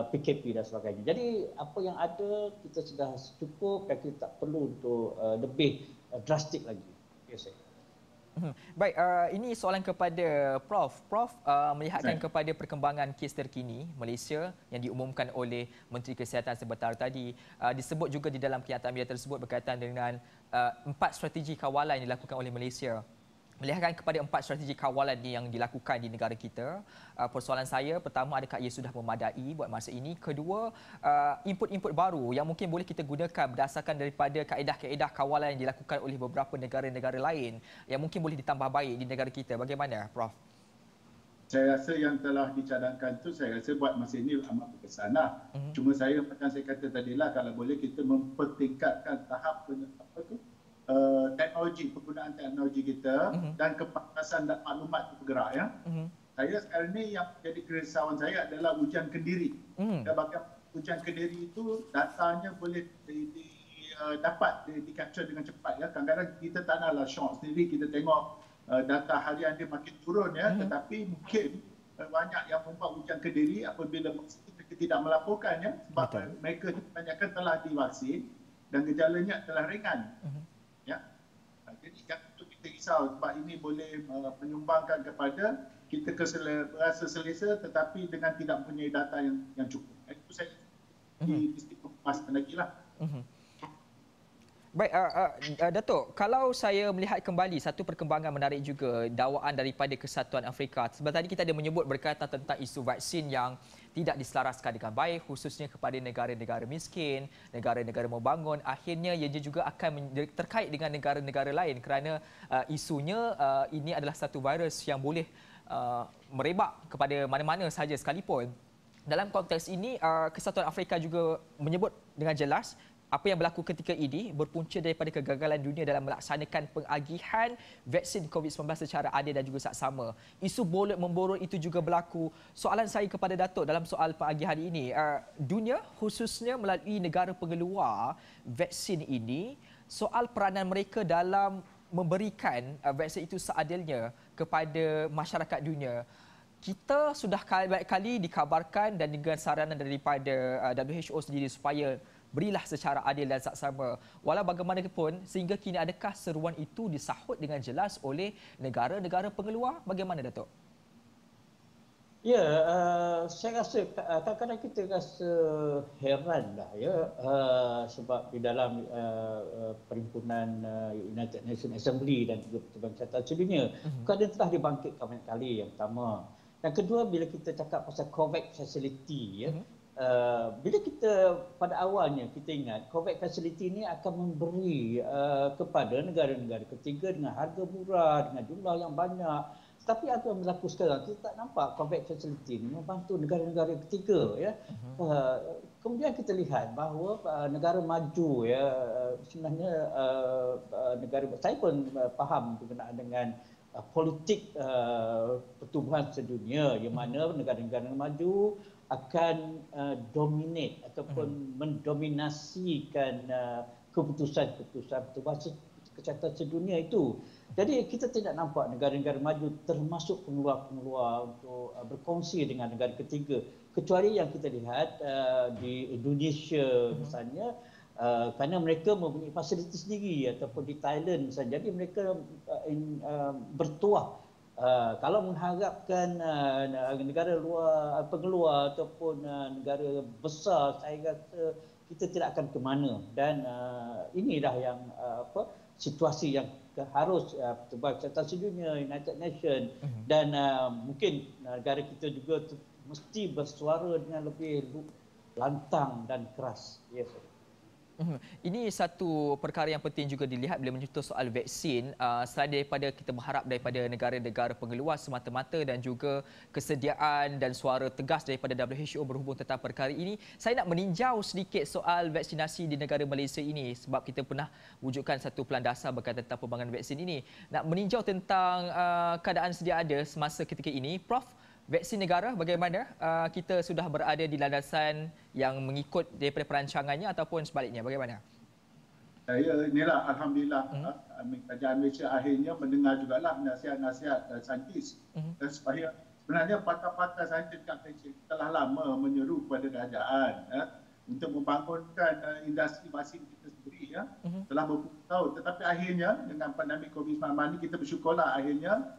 PKP dan sebagainya. Jadi apa yang ada kita sudah cukup dan kita tak perlu untuk lebih drastik lagi. Yes, Baik, ini soalan kepada Prof. Prof melihatkan kepada perkembangan kes terkini Malaysia yang diumumkan oleh Menteri Kesihatan sebentar tadi, disebut juga di dalam kenyataan media tersebut berkaitan dengan 4 strategi kawalan yang dilakukan oleh Malaysia melihatkan kepada 4 strategi kawalan ni yang dilakukan di negara kita, persoalan saya pertama, adakah ia sudah memadai buat masa ini? Kedua, input-input baru yang mungkin boleh kita gunakan berdasarkan daripada kaedah-kaedah kawalan yang dilakukan oleh beberapa negara-negara lain yang mungkin boleh ditambah baik di negara kita. Bagaimana, Prof? Saya rasa yang telah dicadangkan tu saya rasa buat masa ini amat berkesan lah. Cuma saya macam saya kata tadilah, kalau boleh kita mempertingkatkan tahap teknologi, penggunaan teknologi kita dan kepantasan dan maklumat bergerak ya. Saya sekarang ni yang jadi kerisauan saya adalah ujian kendiri. Dan bagaimana ujian kendiri itu datanya boleh dapat di-capture dengan cepat ya. Kadang-kadang kita tak naklah shock sendiri, kita tengok data harian dia makin turun ya, tetapi mungkin banyak yang membuat ujian kendiri apabila mereka tidak melaporkannya sebab mereka kebanyakan telah divaksin dan gejalanya telah ringan. Ya. Jadi jangan kita risau sebab ini boleh menyumbangkan kepada kita rasa selesa tetapi dengan tidak mempunyai data yang cukup. Itu saya mesti pastikan lagi lah. Baik, Datuk, kalau saya melihat kembali satu perkembangan menarik juga dakwaan daripada Kesatuan Afrika. Sebab tadi kita ada menyebut berkaitan tentang isu vaksin yang tidak diselaraskan dengan baik, khususnya kepada negara-negara miskin, negara-negara membangun. Akhirnya ia juga akan terkait dengan negara-negara lain kerana isunya ini adalah satu virus yang boleh merebak kepada mana-mana sahaja sekalipun. Dalam konteks ini, Kesatuan Afrika juga menyebut dengan jelas apa yang berlaku ketika ini berpunca daripada kegagalan dunia dalam melaksanakan pengagihan vaksin COVID-19 secara adil dan juga saksama. Isu bolot-memborot itu juga berlaku. Soalan saya kepada Datuk dalam soal pengagihan ini, dunia khususnya melalui negara pengeluar vaksin ini, soal peranan mereka dalam memberikan vaksin itu seadilnya kepada masyarakat dunia. Kita sudah banyak kali dikabarkan dan dengan saranan daripada WHO sendiri supaya berilah secara adil dan saksama. Walau bagaimanapun, sehingga kini adakah seruan itu disahut dengan jelas oleh negara-negara pengeluar? Bagaimana, Datuk? Ya, saya rasa kadang-kadang kita rasa heran lah ya, sebab di dalam perhimpunan United Nations Assembly dan juga Pertubuhan Kesihatan Sedunia, keadaan telah dibangkitkan banyak kali, yang pertama. Dan kedua, bila kita cakap pasal COVAX facility ya, bila kita pada awalnya kita ingat COVAX facility ini akan memberi kepada negara-negara ketiga dengan harga murah, dengan jumlah yang banyak. Tapi apa yang berlaku sekarang, kita tak nampak COVAX facility ini membantu negara-negara ketiga ya. Kemudian kita lihat bahawa negara maju ya, sebenarnya negara, saya pun faham berkenaan dengan politik pertubuhan sedunia, yang mana negara-negara maju akan dominate ataupun mendominasikan keputusan-keputusan pertubuhan kesihatan sedunia itu. Jadi kita tidak nampak negara-negara maju termasuk pengeluar-pengeluar untuk berkongsi dengan negara ketiga. Kecuali yang kita lihat di Indonesia misalnya, kerana mereka mempunyai fasiliti sendiri, ataupun di Thailand misalnya. Jadi mereka bertuah. Kalau mengharapkan negara luar pengeluar ataupun negara besar, saya rasa kita tidak akan ke mana. Dan inilah yang situasi yang harus Pertubuhan Kesihatan Sedunia, United Nations dan mungkin negara kita juga mesti bersuara dengan lebih lantang dan keras. Yes. Ini satu perkara yang penting juga dilihat bila menyentuh soal vaksin, selain daripada kita berharap daripada negara-negara pengeluar semata-mata dan juga kesediaan dan suara tegas daripada WHO berhubung tentang perkara ini. Saya nak meninjau sedikit soal vaksinasi di negara Malaysia ini sebab kita pernah wujudkan satu pelan dasar berkaitan tentang pembangunan vaksin ini. Nak meninjau tentang keadaan sedia ada semasa ketika ini. Prof, vaksin negara bagaimana? Kita sudah berada di landasan yang mengikut daripada perancangannya ataupun sebaliknya, bagaimana? Saya inilah alhamdulillah kerajaan Malaysia akhirnya mendengar jugalah nasihat-nasihat saintis dan supaya sebenarnya pakar-pakar saintis kat Malaysia telah lama menyeru kepada kerajaan untuk membangunkan industri vaksin kita sendiri ya. Telah berpuluh tahun, tetapi akhirnya dengan pandemik COVID-19 ini kita bersyukurlah akhirnya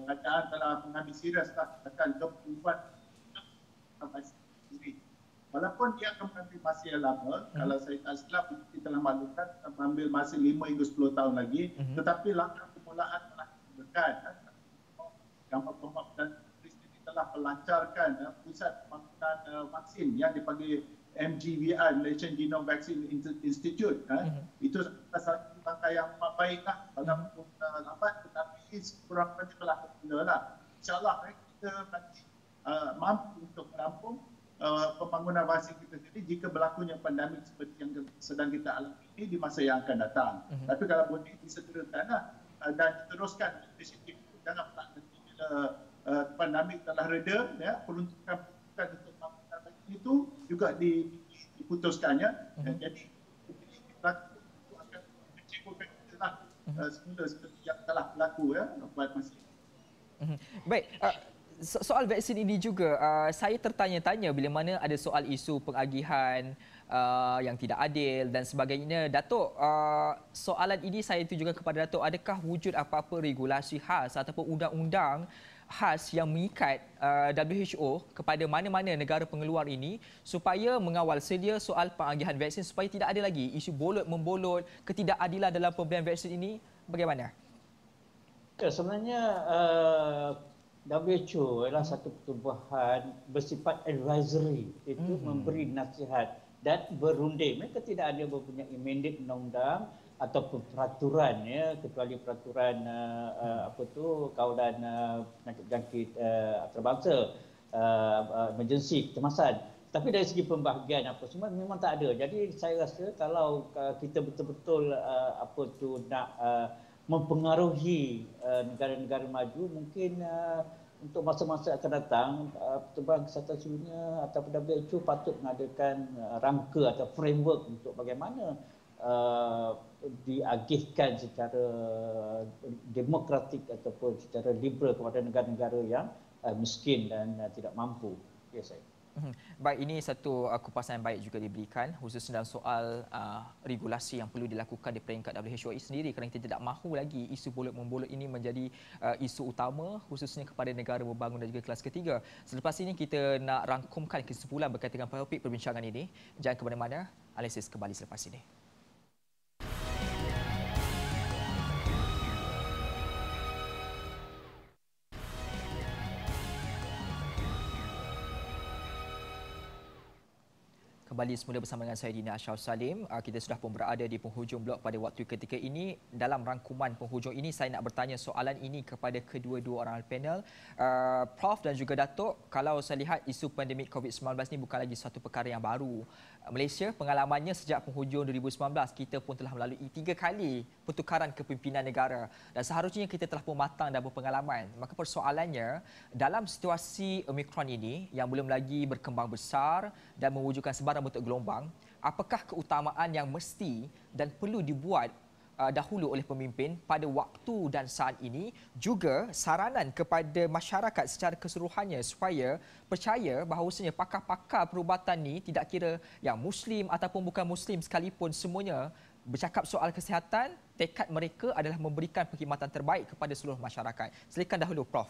kerajaan telah mengambil serius akan keperluan vaksin sendiri. Walaupun dia akan mengambil masa yang lama, kalau saya tak silap kita telah maklumkan mengambil masa 5 hingga 10 tahun lagi, tetapi langkah permulaan telah mengatakan yang Muhammad dan Kristian telah melancarkan pusat pembangunan vaksin yang dipanggil MGVI, Malaysian Genome Vaccine Institute. Itu salah satu langkah yang baiklah walaupun lambat tetapi sekurang-kurangnya telah bermula lah. InsyaAllah kita nanti mampu untuk menampung pembangunan vaksin kita sendiri jika berlakunya pandemik seperti yang sedang kita alami ini di masa yang akan datang. Tapi kalau boleh disegerakan dan diteruskan inisiatif itu, jangan pula nanti bila pandemik telah reda, ya, peruntukan untuk pembangunan vaksin itu juga diputuskan, ya. Jadi berlaku itu akan mencegahkan kita lah semula seperti yang telah berlaku, ya, buat masa ini. Baik, soal vaksin ini juga saya tertanya-tanya bila mana ada soal isu pengagihan yang tidak adil dan sebagainya. Datuk, soalan ini saya tujukan kepada Datuk, adakah wujud apa-apa regulasi khas ataupun undang-undang khas yang mengikat WHO kepada mana-mana negara pengeluar ini supaya mengawal sedia soal pengagihan vaksin supaya tidak ada lagi isu bolot-membolot, ketidakadilan dalam pemberian vaksin ini? Bagaimana? Sebenarnya WHO adalah satu pertubuhan bersifat advisory, itu memberi nasihat dan berunding. Mereka tidak ada mempunyai mandate undang-undang ataupun peraturan, ya, kecuali peraturan kawalan penyakit jangkit antarabangsa, emergency, kecemasan. Tapi dari segi pembahagian apa semua memang tak ada. Jadi saya rasa kalau kita betul-betul nak mempengaruhi negara-negara maju, mungkin untuk masa-masa akan datang Pertubuhan Kesihatan Sedunia atau WHO patut mengadakan rangka atau framework untuk bagaimana diagihkan secara demokratik ataupun secara liberal kepada negara-negara yang miskin dan tidak mampu. Ya, saya. Baik, ini satu kupasan yang baik juga diberikan khususnya dalam soal regulasi yang perlu dilakukan di peringkat WHO sendiri kerana kita tidak mahu lagi isu bolot-membolot ini menjadi isu utama khususnya kepada negara berbangun dan juga kelas ketiga. Selepas ini kita nak rangkumkan kesimpulan berkaitan dengan topik perbincangan ini. Jangan ke mana-mana, analisis kembali selepas ini. Kembali semula bersama dengan saya Dina Ashraf Salim. Kita sudah pun berada di penghujung blok pada waktu ketika ini. Dalam rangkuman penghujung ini, saya nak bertanya soalan ini kepada kedua-dua orang panel. Prof dan juga Datuk, kalau saya lihat isu pandemik COVID-19 ini bukan lagi satu perkara yang baru. Malaysia pengalamannya sejak penghujung 2019, kita pun telah melalui 3 kali pertukaran kepimpinan negara. Dan seharusnya kita telah pun matang dan berpengalaman. Maka persoalannya, dalam situasi Omicron ini yang belum lagi berkembang besar dan mewujudkan sebarang bentuk gelombang, apakah keutamaan yang mesti dan perlu dibuat dahulu oleh pemimpin pada waktu dan saat ini, juga saranan kepada masyarakat secara keseluruhannya supaya percaya bahawasanya pakar-pakar perubatan ni tidak kira yang Muslim ataupun bukan Muslim sekalipun, semuanya bercakap soal kesihatan, tekad mereka adalah memberikan perkhidmatan terbaik kepada seluruh masyarakat. Silakan dahulu Prof.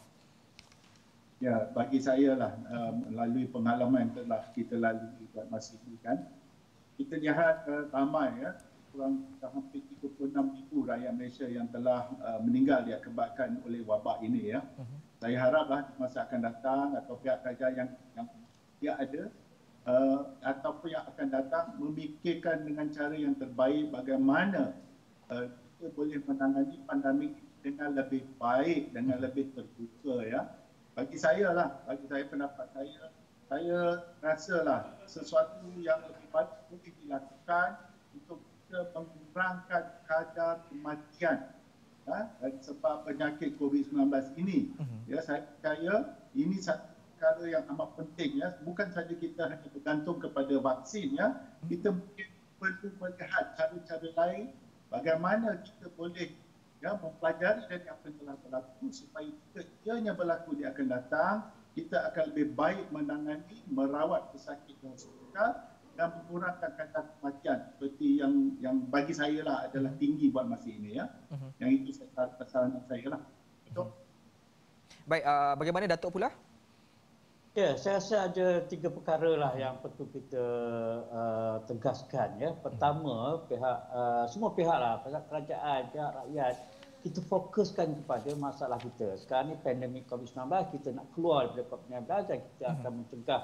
Ya, bagi saya lah, melalui pengalaman yang telah kita lalui buat masa ini kan, kita lihat ramai, ya, kurang hampir 36,000 rakyat Malaysia yang telah meninggal diakibatkan oleh wabak ini, ya. Saya haraplah di masa akan datang atau pihak kerajaan yang dia ada ataupun yang akan datang memikirkan dengan cara yang terbaik bagaimana kita boleh menangani pandemik dengan lebih baik, dengan lebih terbuka, ya. Bagi saya lah, bagi saya pendapat saya rasalah sesuatu yang lebih baik boleh dilakukan untuk kita mengurangkan kadar kematian sebab penyakit COVID-19 ini. Ya, saya percaya ini satu perkara yang amat penting, ya. Bukan saja kita hanya bergantung kepada vaksin, ya. Kita mungkin perlu melihat cara-cara lain bagaimana kita boleh, ya, mempelajari dari apa yang telah berlaku supaya ianya berlaku dia akan datang, kita akan lebih baik menangani, merawat pesakit di hospital dan mengurangkan kadar kematian seperti yang bagi saya lah adalah tinggi buat masa ini, ya. Yang itu saran saya lah. Betul? Baik, bagaimana Datuk pula? Ya, saya rasa ada 3 perkara lah yang perlu kita tegaskan, ya. Pertama, semua pihak lah, pihak kerajaan, pihak rakyat, kita fokuskan kepada masalah kita. Sekarang ni pandemik COVID-19, kita nak keluar daripada COVID-19 dan kita akan mencegah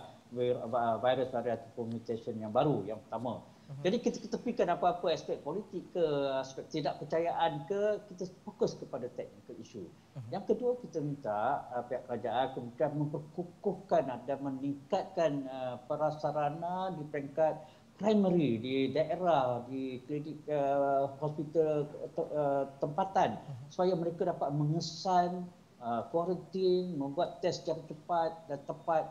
virus ataupun mutation yang baru, yang pertama. Jadi kita ketepikan apa-apa aspek politik ke, aspek tidak percayaan ke, kita fokus kepada technical issue. Yang kedua, kita minta pihak kerajaan kemudian memperkukuhkan dan meningkatkan prasarana di peringkat primary di daerah, di klinik hospital tempatan supaya mereka dapat mengesan kuarantin, membuat test secara cepat dan tepat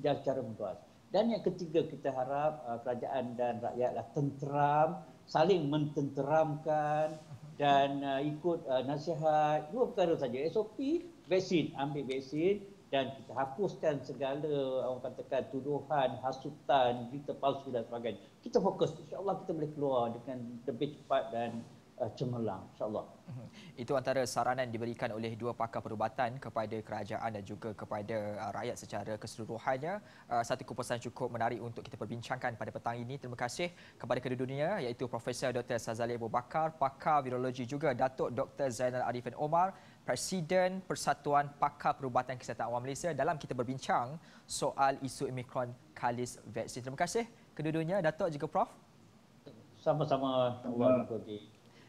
dan secara meluas. Dan yang ketiga, kita harap kerajaan dan rakyatlah tenteram, saling mententeramkan dan ikut nasihat. Dua perkara saja, SOP, vaksin, ambil vaksin dan kita hapuskan segala orang katakan tuduhan, hasutan, berita palsu dan sebagainya. Kita fokus, insya-Allah kita boleh keluar dengan lebih cepat dan cemerlang, insya-Allah. Itu antara saranan diberikan oleh dua pakar perubatan kepada kerajaan dan juga kepada rakyat secara keseluruhannya. Satu kupasan cukup menarik untuk kita perbincangkan pada petang ini. Terima kasih kepada kedua-duanya, iaitu Profesor Dr. Sazali Abu Bakar, pakar virologi juga Datuk Dr. Zainal Arifin Omar, Presiden Persatuan Pakar Perubatan Kesihatan Awam Malaysia, dalam kita berbincang soal isu Omicron kalis vaksin. Terima kasih kedua-duanya, Datuk juga Prof. Sama-sama.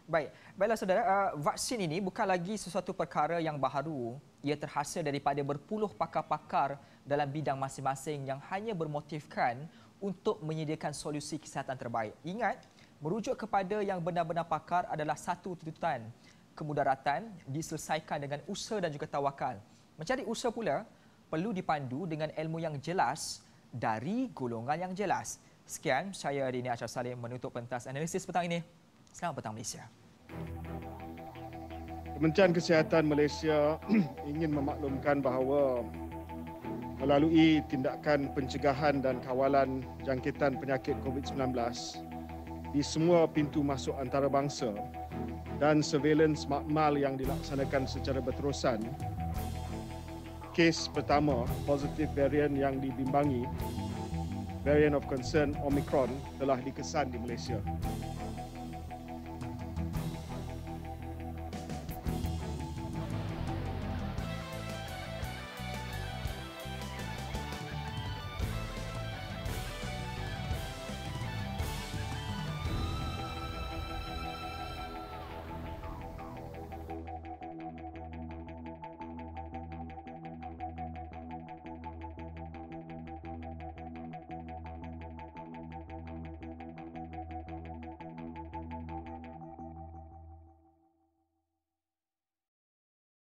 Baiklah saudara, vaksin ini bukan lagi sesuatu perkara yang baharu. Ia terhasil daripada berpuluh pakar-pakar dalam bidang masing-masing yang hanya bermotifkan untuk menyediakan solusi kesihatan terbaik. Ingat, merujuk kepada yang benar-benar pakar adalah satu tuntutan. Kemudaratan diselesaikan dengan usaha dan juga tawakal. Mencari usaha pula perlu dipandu dengan ilmu yang jelas dari golongan yang jelas. Sekian, saya Dini Achar Salim menutup pentas analisis petang ini. Selamat petang Malaysia. Kementerian Kesihatan Malaysia ingin memaklumkan bahawa melalui tindakan pencegahan dan kawalan jangkitan penyakit COVID-19 di semua pintu masuk antarabangsa dan surveillance makmal yang dilaksanakan secara berterusan, kes pertama positif varian yang dibimbangi, variant of concern Omicron, telah dikesan di Malaysia.